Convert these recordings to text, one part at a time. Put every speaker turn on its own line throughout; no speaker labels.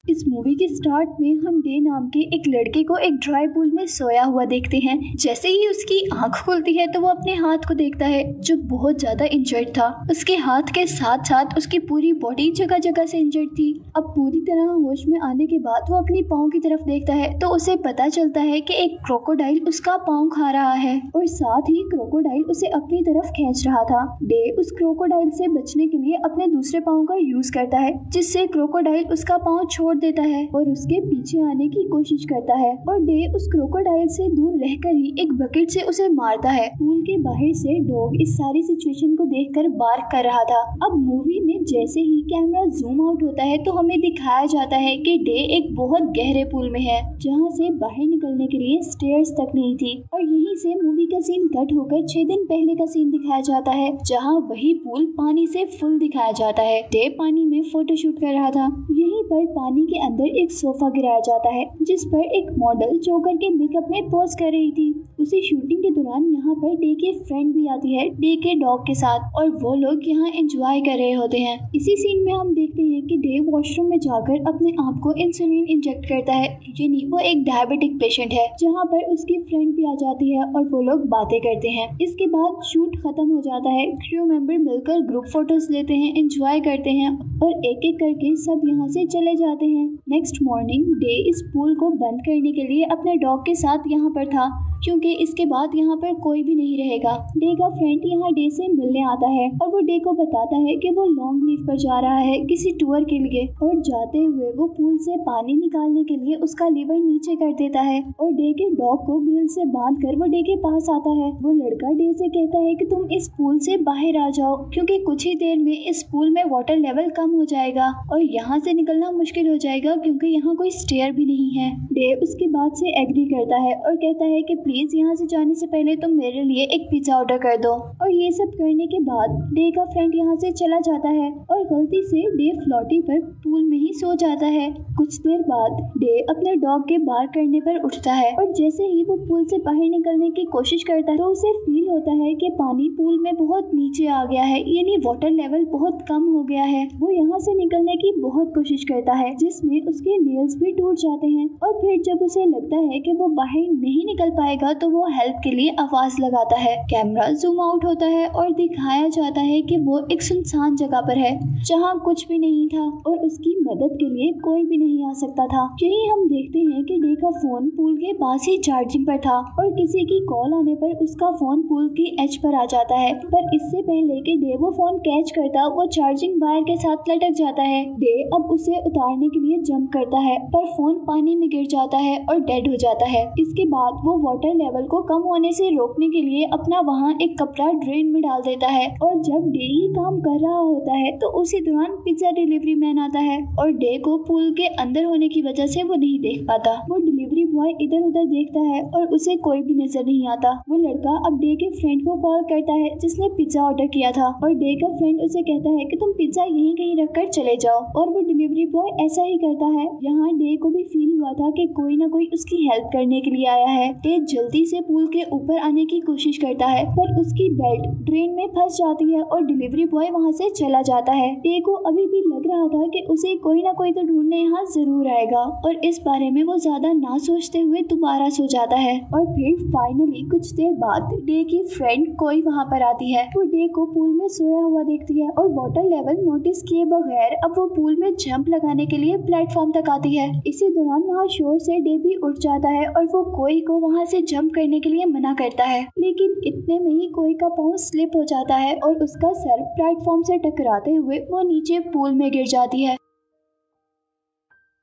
इस मूवी के स्टार्ट में हम डे नाम के एक लड़के को एक ड्राई पूल में सोया हुआ देखते हैं। जैसे ही उसकी आंख खुलती है तो वो अपने हाथ को देखता है जो बहुत ज्यादा इंजर्ड था। उसके हाथ के साथ साथ उसकी पूरी बॉडी जगह जगह से इंजर्ड थी। अब पूरी तरह होश में आने के बाद वो अपनी पाँव की तरफ देखता है तो उसे पता चलता है कि एक क्रोकोडाइल उसका पाँव खा रहा है और साथ ही क्रोकोडाइल उसे अपनी तरफ खींच रहा था। डे उस क्रोकोडाइल से बचने के लिए अपने दूसरे पाँव का यूज करता है जिससे क्रोकोडाइल उसका पाँव छोड़ देता है और उसके पीछे आने की कोशिश करता है और डे उस क्रोकोडाइल से दूर रहकर ही एक बकेट से उसे मारता है। पूल के बाहर से डॉग इस सारी सिचुएशन को देखकर बार्क कर रहा था। अब मूवी में जैसे ही कैमरा जूम आउट होता है तो हमें दिखाया जाता है कि डे एक बहुत गहरे पूल में है जहाँ से बाहर निकलने के लिए स्टेयर्स तक नहीं थी और यहीं से मूवी का सीन कट होकर 6 दिन पहले का सीन दिखाया जाता है जहाँ वही पूल पानी से फुल दिखाया जाता है। डे पानी में फोटोशूट कर रहा था। यहीं पर पानी के अंदर एक सोफा गिराया जाता है जिस पर एक मॉडल जोकर के मेकअप में पोज कर रही थी। उसी शूटिंग के दौरान यहाँ पर डे के फ्रेंड भी आती है डे के डॉग के साथ और वो लोग यहाँ एंजॉय कर रहे होते हैं। इसी सीन में हम देखते हैं कि डे वॉशरूम में जाकर अपने आप को इंसुलिन इंजेक्ट करता है यानी वो एक डायबिटिक पेशेंट है। जहाँ पर उसकी फ्रेंड भी आ जाती है और वो लोग बातें करते हैं। इसके बाद शूट खत्म हो जाता है। क्रू मेंबर मिलकर ग्रुप फोटोज लेते हैं, एंजॉय करते हैं और एक एक करके सब यहाँ से चले जाते हैं। नेक्स्ट मॉर्निंग डे इस पूल को बंद करने के लिए अपने डॉग के साथ यहाँ पर था क्योंकि इसके बाद यहाँ पर कोई भी नहीं रहेगा। डे का फ्रेंड यहाँ डे से मिलने आता है और वो डे को बताता है कि वो लॉन्ग लीव पर जा रहा है किसी टूर के लिए और जाते हुए वो पूल से पानी निकालने के लिए उसका लीवर नीचे कर देता है और डे के डॉग को ग्रिल से बांध कर वो डे के पास आता है। वो लड़का डे से कहता है कि तुम इस पूल से बाहर आ जाओ क्योंकि कुछ ही देर में इस पूल में वाटर लेवल कम हो जाएगा और यहाँ से निकलना मुश्किल हो जाएगा क्योंकि यहाँ कोई स्टेयर भी नहीं है। डे उसकी बात से एग्री करता है और कहता है कि प्लीज यहाँ से जाने से पहले तुम मेरे लिए एक पिज्जा ऑर्डर कर दो। और ये सब करने के बाद डे का फ्रेंड यहाँ से चला जाता है और गलती से डे फ्लॉटी पर पूल में ही सो जाता है। कुछ देर बाद डे अपने डॉग के बार करने पर उठता है और जैसे ही वो पूल से बाहर निकलने की कोशिश करता है तो उसे फील होता है कि पानी पूल में बहुत नीचे आ गया है यानी वाटर लेवल बहुत कम हो गया है। वो यहाँ से निकलने की बहुत कोशिश करता है जिसमें उसके नेल्स भी टूट जाते हैं और फिर जब उसे लगता है कि वो बाहर नहीं निकल पाएगा तो वो हेल्प के लिए आवाज लगाता है। कैमरा जूम आउट होता है और दिखाया जाता है कि वो एक सुनसान जगह पर है जहाँ कुछ भी नहीं था और उसकी मदद के लिए कोई भी नहीं आ सकता था। यही हम देखते हैं कि डे का फोन पूल के पास ही चार्जिंग पर था और किसी की कॉल आने पर उसका फोन पूल की एज पर आ जाता है। पर इससे पहले कि डे वो फोन कैच करता वो चार्जिंग वायर के साथ लटक जाता है। डे अब उसे उतारने के लिए जंप करता है पर फोन पानी में गिर जाता है और डेड हो जाता है। इसके बाद वो वाटर लेवल को कम होने से रोकने के लिए अपना वहाँ एक कपड़ा ड्रेन में डाल देता है और जब डे ये काम कर रहा होता है तो उसी दौरान पिज्जा डिलीवरी मैन आता है और डे को पूल के अंदर होने की वजह से वो नहीं देख पाता। वो डिलीवरी बॉय इधर उधर देखता है और उसे कोई भी नजर नहीं आता। वो लड़का अब डे के फ्रेंड को कॉल करता है जिसने पिज्जा ऑर्डर किया था और डे का फ्रेंड उसे कहता है कि तुम पिज्जा यहीं कहीं रखकर चले जाओ और वो डिलीवरी बॉय ऐसा ही करता है। यहाँ डे को भी फील हुआ था कि कोई ना कोई उसकी हेल्प करने के लिए आया है। डे जल्दी से पूल के ऊपर आने की कोशिश करता है पर उसकी बेल्ट ड्रेन में फंस जाती है और डिलीवरी बॉय वहाँ से चला जाता है। डे को अभी भी लग रहा था कि उसे कोई ना कोई तो ढूंढने यहाँ जरूर आएगा और इस बारे में वो ज्यादा ना सोचते हुए दोबारा सो जाता है। और फिर फाइनली कुछ देर बाद डे की फ्रेंड कोई वहाँ पर आती है। वो डे को पूल में सोया हुआ देखती है और वाटर लेवल नोटिस किए बगैर अब वो पूल में जंप लगाने के लिए प्लेटफॉर्म तक आती है। इसी दौरान वहाँ शोर से डे भी उठ जाता है और वो कोई को वहाँ से जंप करने के लिए मना करता है लेकिन इतने में ही कोई का पाँव स्लिप हो जाता है और उसका सर प्लेटफॉर्म से टकराते हुए वो नीचे पूल में गिर जाती है।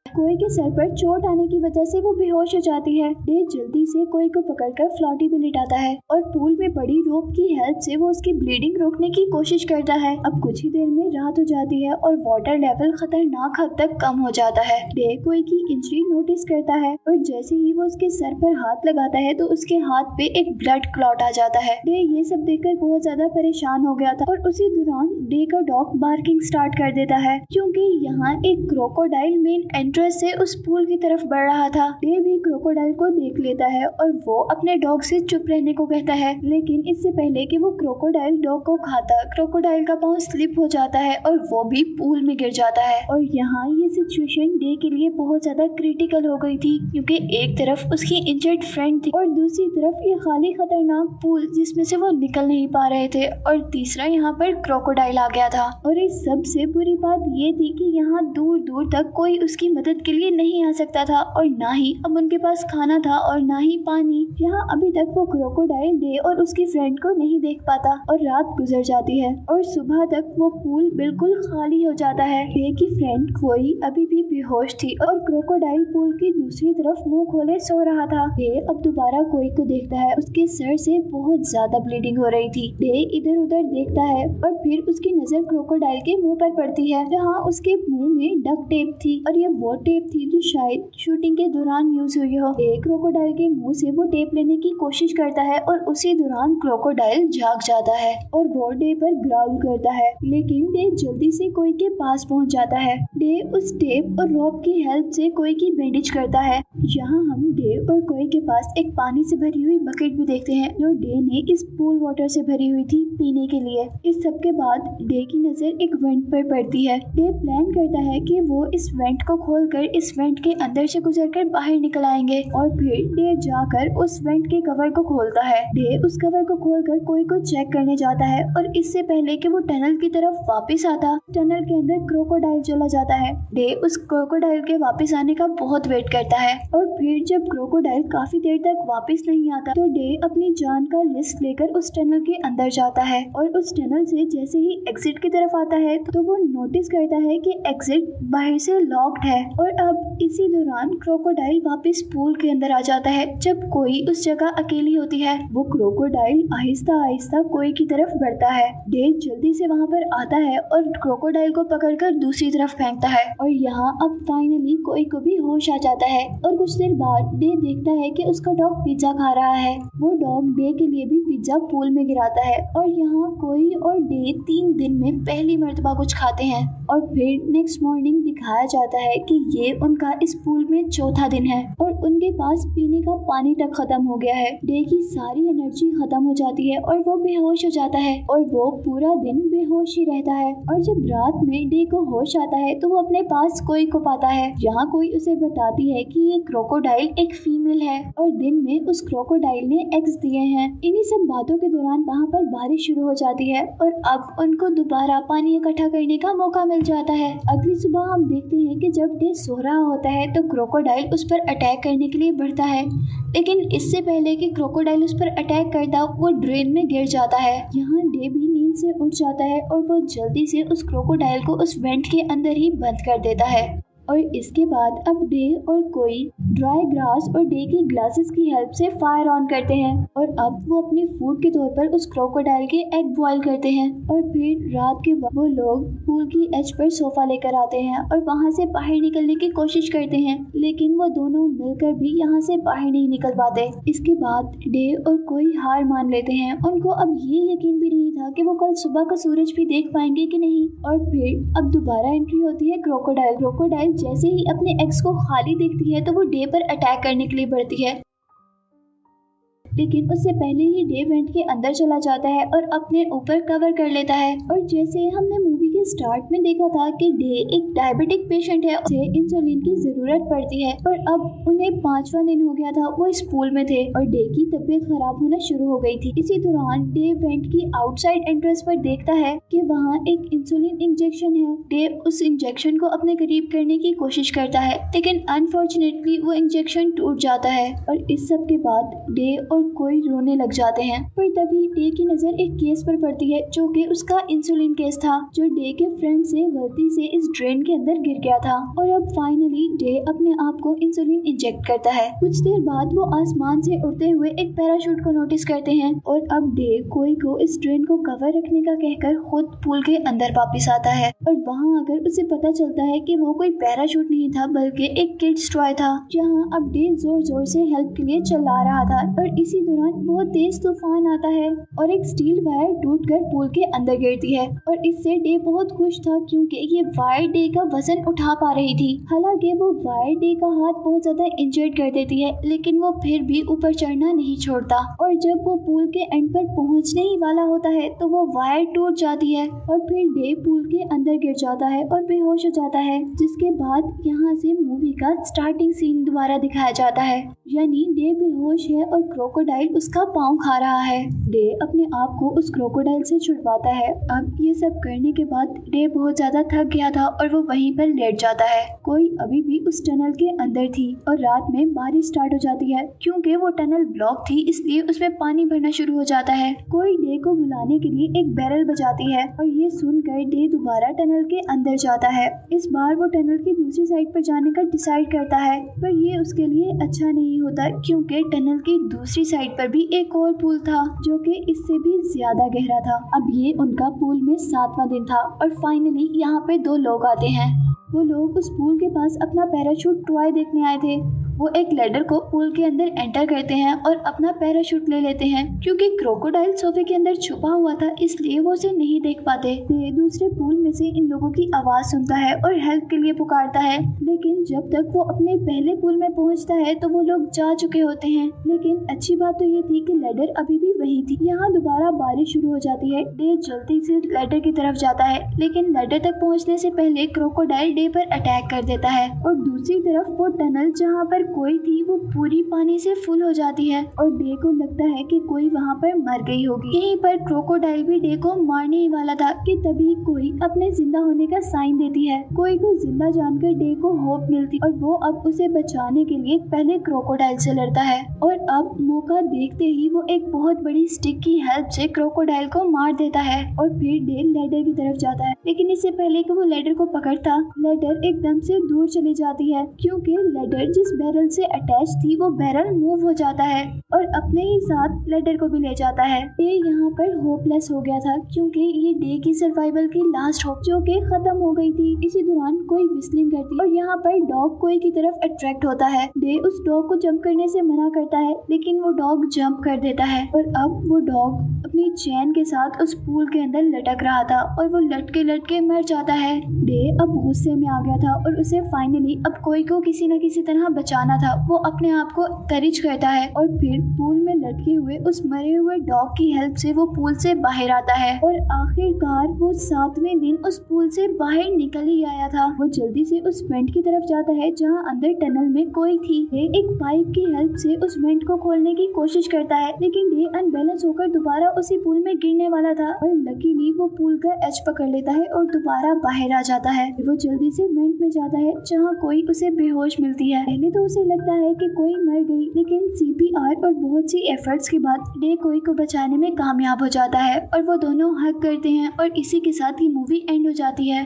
कोई के सर पर चोट आने की वजह से वो बेहोश हो जाती है। डे जल्दी से कोई को पकड़कर फ्लॉटी पे लिटाता है और पूल में बड़ी रोप की हेल्प से वो उसकी ब्लीडिंग रोकने की कोशिश करता है। अब कुछ ही देर में रात हो जाती है और वाटर लेवल खतरनाक हद तक कम हो जाता है। डे कोई की इंजरी नोटिस करता है और जैसे ही वो उसके सर पर हाथ लगाता है तो उसके हाथ पे एक ब्लड क्लॉट आ जाता है। डे ये सब देखकर बहुत ज्यादा परेशान हो गया था और उसी दौरान डे का डॉग बार्किंग स्टार्ट कर देता है क्योंकि यहाँ एक क्रोकोडाइल मेन एंट्रेंस इंटरेस्ट से उस पूल की तरफ बढ़ रहा था। डे भी क्रोकोडाइल को देख लेता है और वो अपने डॉग से चुप रहने को कहता है, लेकिन इससे पहले कि वो क्रोकोडाइल डॉग को खाता, क्रोकोडाइल का पाँव स्लिप हो जाता है और वो भी पूल में गिर जाता है। और यहाँ ये सिचुएशन डे के लिए बहुत ज्यादा क्रिटिकल हो गई थी, क्योंकि एक तरफ उसकी इंजर्ड फ्रेंड थी और दूसरी तरफ ये खाली खतरनाक पूल जिसमें से वो निकल नहीं पा रहे थे, और तीसरा यहाँ पर क्रोकोडाइल आ गया था। और इस सबसे बुरी बात ये थी कि यहाँ दूर दूर तक कोई उसकी मदद के लिए नहीं आ सकता था, और ना ही अब उनके पास खाना था और ना ही पानी। यहाँ अभी तक वो क्रोकोडाइल डे और उसकी फ्रेंड को नहीं देख पाता, और रात गुजर जाती है और सुबह तक वो पूल बिल्कुल खाली हो जाता है। डे की फ्रेंड कोई अभी भी बेहोश थी और क्रोकोडाइल पूल की दूसरी तरफ मुंह खोले सो रहा था। डे अब दोबारा कोई को देखता है, उसके सर से बहुत ज्यादा ब्लीडिंग हो रही थी। डे इधर उधर देखता है और फिर उसकी नजर क्रोकोडाइल के मुंह पर पड़ती है, जहाँ उसके मुंह में डक टेप थी, और ये वो टेप थी जो शायद शूटिंग के दौरान यूज हुई हो। डे क्रोकोडाइल के मुंह से वो टेप लेने की कोशिश करता है और उसी दौरान क्रोकोडाइल जाग जाता है और वो डे पर ग्राउल करता है, लेकिन डे जल्दी से कोई के पास पहुंच जाता है। डे उस टेप और रॉप की हेल्प से कोई की बैंडेज करता है। यहाँ हम डे और कोई के पास एक पानी से भरी हुई बकेट भी देखते हैं, जो डे ने इस पूल वाटर से भरी हुई थी पीने के लिए। इस सब के बाद डे की नजर एक वेंट पर पड़ती है। डे प्लान करता है कि वो इस वेंट को खोलकर इस वेंट के अंदर से गुजरकर बाहर निकल आएंगे, और फिर डे जाकर उस वेंट के कवर को खोलता है। डे उस कवर को खोलकर कोई को चेक करने जाता है, और इससे पहले कि वो टनल की तरफ वापस आता, टनल के अंदर क्रोकोडाइल चला जाता है। डे उस क्रोकोडाइल के वापस आने का बहुत वेट करता है, और फिर जब क्रोकोडाइल काफी देर तक वापस नहीं आता तो डे अपनी जान का रिस्क लेकर उस टनल के अंदर जाता है, और उस टनल से जैसे ही एग्जिट की तरफ आता है तो वो नोटिस करता है कि एग्जिट बाहर से लॉक्ड है। और अब इसी दौरान क्रोकोडाइल वापस पूल के अंदर आ जाता है। जब कोई उस जगह अकेली होती है, वो क्रोकोडाइल आहिस्ता आहिस्ता कोई की तरफ बढ़ता है। डे जल्दी से वहाँ पर आता है और क्रोकोडाइल को पकड़कर दूसरी तरफ फेंकता है, और यहाँ अब फाइनली कोई को भी होश आ जाता है। और कुछ देर बाद डे देखता है कि उसका डॉग पिज्जा खा रहा है। वो डॉग डे के लिए भी पिज्जा पूल में गिराता है, और यहाँ कोई और डे 3 दिन में पहली मर्तबा कुछ खाते हैं। और फिर नेक्स्ट मॉर्निंग दिखाया जाता है कि ये उनका इस पूल में चौथा दिन है, और उनके पास पीने का पानी तक खत्म हो गया है। डे की सारी एनर्जी खत्म हो जाती है और वो बेहोश हो जाता है, और वो पूरा दिन बेहोश ही रहता है। और जब रात में डे को होश आता है तो वो अपने पास कोई को पाता है। यहाँ कोई उसे बताती है कि ये क्रोकोडाइल एक फीमेल है, और दिन में उस क्रोकोडाइल ने एग्स दिए हैं। इन्हीं सब बातों के दौरान वहाँ पर बारिश शुरू हो जाती है, और अब उनको दोबारा पानी इकट्ठा करने का मौका मिल जाता है। अगली सुबह हम देखते हैं कि जब डे सो रहा होता है तो क्रोकोडाइल उस पर अटैक करने के लिए बढ़ता है, लेकिन इससे पहले कि क्रोकोडाइल उस पर अटैक करता वो ड्रेन में गिर जाता है। यहाँ डे भी नींद से उठ जाता है और वो जल्दी से उस क्रोकोडाइल को उस वेंट के अंदर ही बंद कर देता है। और इसके बाद अब डे और कोई ड्राई ग्रास और डे की ग्लासेस की हेल्प से फायर ऑन करते हैं, और अब वो अपने फूड के तौर पर उस क्रोकोडाइल के एग बॉईल करते हैं। और फिर रात के वक्त वो लोग पूल की एज पर सोफा लेकर आते हैं और वहाँ से बाहर निकलने की कोशिश करते हैं, लेकिन वो दोनों मिलकर भी यहाँ से बाहर नहीं निकल पाते। इसके बाद डे और कोई हार मान लेते हैं। उनको अब ये यकीन भी नहीं था कि वो कल सुबह का सूरज भी देख पाएंगे कि नहीं। और फिर अब दोबारा एंट्री होती है क्रोकोडाइल जैसे ही अपने एक्स को खाली देखती है तो वो डे पर अटैक करने के लिए बढ़ती है, लेकिन उससे पहले ही डे वेंट के अंदर चला जाता है और अपने ऊपर कवर कर लेता है। और जैसे हमने मूवी के स्टार्ट में देखा था कि डे एक डायबिटिक पेशेंट है, उसे इंसुलिन की जरूरत पड़ती है, और अब उन्हें 5वां दिन हो गया था, वो इस पूल में थे और डे की तबीयत खराब होना शुरू हो गई थी। इसी दौरान डे वेंट की आउटसाइड एंट्रेंस पर देखता है कि वहाँ एक इंसुलिन इंजेक्शन है। डे उस इंजेक्शन को अपने करीब करने की कोशिश करता है, लेकिन अनफॉर्चुनेटली वो इंजेक्शन टूट जाता है। और इस सब के बाद डे और कोई रोने लग जाते हैं, पर तभी डे की नजर एक केस पर पड़ती है जो कि उसका इंसुलिन केस था, जो डे के फ्रेंड से गलती से इस ड्रेन के अंदर गिर गया था। और अब फाइनली डे अपने आप को इंसुलिन इंजेक्ट करता है। कुछ देर बाद वो आसमान से उड़ते हुए एक पैराशूट को नोटिस करते हैं, और अब डे कोई को इस ड्रेन को कवर रखने का कहकर खुद पूल के अंदर वापस आता है, और वहाँ आकर उसे पता चलता है कि वो कोई पैराशूट नहीं था बल्कि एक किड्स टॉय था, जहाँ अब डे जोर जोर से हेल्प के लिए चिल्ला रहा था। और इसी दौरान बहुत तेज तूफान आता है और एक स्टील वायर टूटकर पूल के अंदर गिरती है, और इससे डे बहुत बहुत खुश था क्योंकि ये वायर डे का वजन उठा पा रही थी। हालांकि वो वायर डे का हाथ बहुत ज्यादा इंजर्ड कर देती है, लेकिन वो फिर भी ऊपर चढ़ना नहीं छोड़ता। और जब वो पूल के एंड पर पहुंचने ही वाला होता है तो वो वायर टूट जाती है और फिर डे पूल के अंदर गिर जाता है और बेहोश हो जाता है। जिसके बाद यहाँ से मूवी का स्टार्टिंग सीन दोबारा दिखाया जाता है, यानी डे बेहोश है और क्रोकोडाइल उसका पाँव खा रहा है। डे अपने आप को उस क्रोकोडाइल से छुड़वाता है। अब ये सब करने के बाद डे बहुत ज्यादा थक गया था और वो वहीं पर लेट जाता है। कोई अभी भी उस टनल के अंदर थी और रात में बारिश स्टार्ट हो जाती है। क्योंकि वो टनल ब्लॉक थी इसलिए उसमें पानी भरना शुरू हो जाता है। कोई डे को बुलाने के लिए एक बैरल बजाती है और ये सुनकर डे दोबारा टनल के अंदर जाता है। इस बार वो टनल की दूसरी साइड पर जाने का डिसाइड करता है, पर ये उसके लिए अच्छा नहीं होता क्योंकि टनल की दूसरी साइड पर भी एक और पूल था जो कि इससे भी ज्यादा गहरा था। अब ये उनका पूल में 7वां दिन था और फाइनली यहाँ पे 2 लोग आते हैं। वो लोग उस पूल के पास अपना पैराशूट टॉय देखने आए थे। वो एक लैडर को पूल के अंदर एंटर करते हैं और अपना पैराशूट ले लेते हैं। क्योंकि क्रोकोडाइल सोफे के अंदर छुपा हुआ था इसलिए वो उसे नहीं देख पाते। ये दूसरे पूल में से इन लोगों की आवाज सुनता है और हेल्प के लिए पुकारता है, लेकिन जब तक वो अपने पहले पूल में पहुंचता है तो वो लोग जा चुके होते हैं। लेकिन अच्छी बात तो ये थी कि लैडर अभी भी वही थी। यहाँ दोबारा बारिश शुरू हो जाती है। डे जल्दी से लैडर की तरफ जाता है, लेकिन लैडर तक पहुँचने से पहले क्रोकोडाइल डे पर अटैक कर देता है और दूसरी तरफ वो टनल जहाँ पर कोई थी वो पूरी पानी से फुल हो जाती है और डे को लगता है कि कोई वहाँ पर मर गई होगी। यहीं पर क्रोकोडाइल भी डे को मारने ही वाला था कि तभी कोई अपने जिंदा होने का साइन देती है। कोई को जिंदा जानकर डे को होप मिलती और वो अब उसे बचाने के लिए पहले क्रोकोडाइल से लड़ता है और अब मौका देखते ही वो एक बहुत बड़ी स्टिक की हेल्प से क्रोकोडाइल को मार देता है और फिर डे लैडर की तरफ जाता है। लेकिन इससे पहले कि वो लैडर को पकड़ता, लैडर एकदम से दूर चली जाती है क्योंकि लैडर जिस बैरल से अटैच थी वो बैरल मूव हो जाता है और अपने ही साथ लैडर को भी ले जाता है। डे यहाँ पर होपलेस हो गया था क्योंकि ये डे की सर्वाइवल की लास्ट होप जो कि खत्म हो गई थी। इसी दौरान कोई विस्लिंग करती और यहाँ पर डॉग कोई की तरफ अट्रैक्ट होता है। डे उस डॉग को जंप करने से मना करता है, लेकिन वो डॉग जंप कर देता है और अब वो डॉग अपनी चैन के साथ उस पूल के अंदर लटक रहा था और वो लटके लटके मर जाता है। डे अब गुस्से में आ गया था और उसे फाइनली अब कोई को किसी न किसी तरह बचाना था। वो अपने आप को करेज करता है और फिर पूल में लटके हुए उस मरे हुए डॉग की हेल्प से वो पूल से बाहर आता है और आखिरकार वो 7वें दिन उस पूल से बाहर निकल ही आया था। वो जल्दी से उस वेंट की तरफ जाता है जहाँ अंदर टनल में कोई थी। डे एक पाइप की हेल्प से उस वेंट को खोलने की कोशिश करता है, लेकिन डे अनबैलेंस होकर दोबारा उसी पूल में गिरने वाला था और लकीली वो पूल का एज पकड़ लेता है और दोबारा बाहर आ जाता है। वो जल्दी से वेंट में जाता है जहाँ कोई उसे बेहोश मिलती है। पहले तो उसे लगता है कि कोई मर गई, लेकिन CPR और बहुत सी एफर्ट्स के बाद डे कोई को बचाने में कामयाब हो जाता है और वो दोनों हग करते हैं और इसी के साथ ये मूवी एंड हो जाती है।